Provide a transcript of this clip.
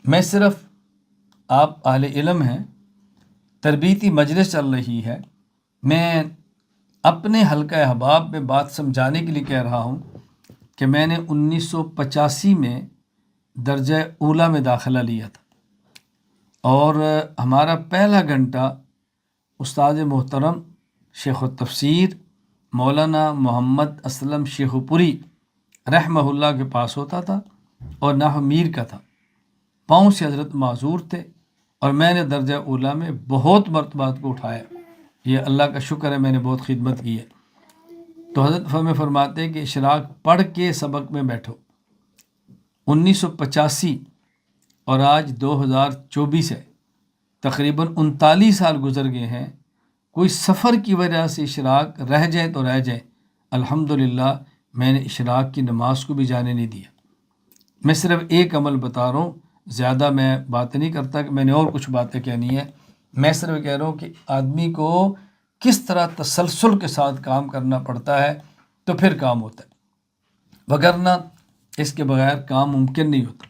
میں صرف آپ اہل علم ہیں، تربیتی مجلس چل رہی ہے، میں اپنے حلقہ احباب میں بات سمجھانے کے لیے کہہ رہا ہوں کہ میں نے 1985 میں درجہ اولیٰ میں داخلہ لیا تھا، اور ہمارا پہلا گھنٹہ استاد محترم شیخ التفسیر مولانا محمد اسلم شیخ پوری رحمہ اللہ کے پاس ہوتا تھا، اور نحو میر کا تھا۔ پاؤں سے حضرت معذور تھے، اور میں نے درجہ اولیٰ میں بہت مرتبات کو اٹھایا۔ یہ اللہ کا شکر ہے، میں نے بہت خدمت کی ہے۔ تو حضرت فرماتے ہیں کہ اشراق پڑھ کے سبق میں بیٹھو۔ 1985 اور آج 2024 ہے، تقریباً 39 سال گزر گئے ہیں۔ کوئی سفر کی وجہ سے اشراق رہ جائے تو رہ جائے، الحمدللہ میں نے اشراق کی نماز کو بھی جانے نہیں دیا۔ میں صرف ایک عمل بتا رہا ہوں، زیادہ میں بات نہیں کرتا کہ میں نے اور کچھ باتیں کہنی ہے۔ میں صرف کہہ رہا ہوں کہ آدمی کو کس طرح تسلسل کے ساتھ کام کرنا پڑتا ہے تو پھر کام ہوتا ہے، وگرنہ اس کے بغیر کام ممکن نہیں ہوتا۔